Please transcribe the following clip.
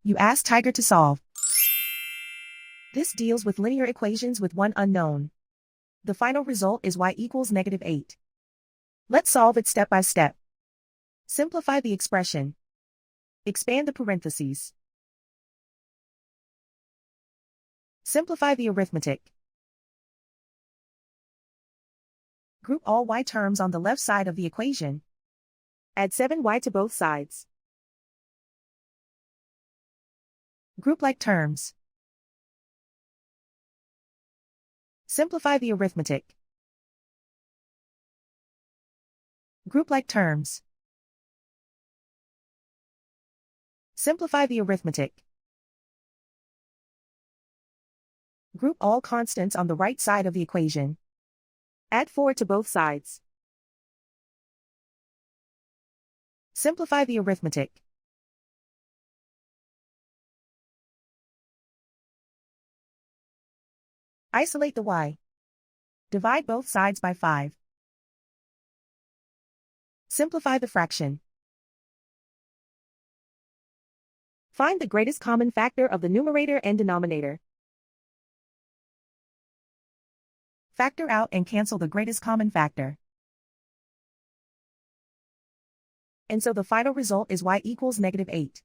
You ask Tiger to solve. This deals with linear equations with one unknown. The final result is y equals -8. Let's solve it step by step. Simplify the expression. Expand the parentheses. Simplify the arithmetic. Group all y terms on the left side of the equation. Add 7y to both sides. Group like terms. Simplify the arithmetic. Group like terms. Simplify the arithmetic. Group all constants on the right side of the equation. Add 4 to both sides. Simplify the arithmetic. Isolate the y. Divide both sides by 5. Simplify the fraction. Find the greatest common factor of the numerator and denominator. Factor out and cancel the greatest common factor. And so the final result is y equals -8.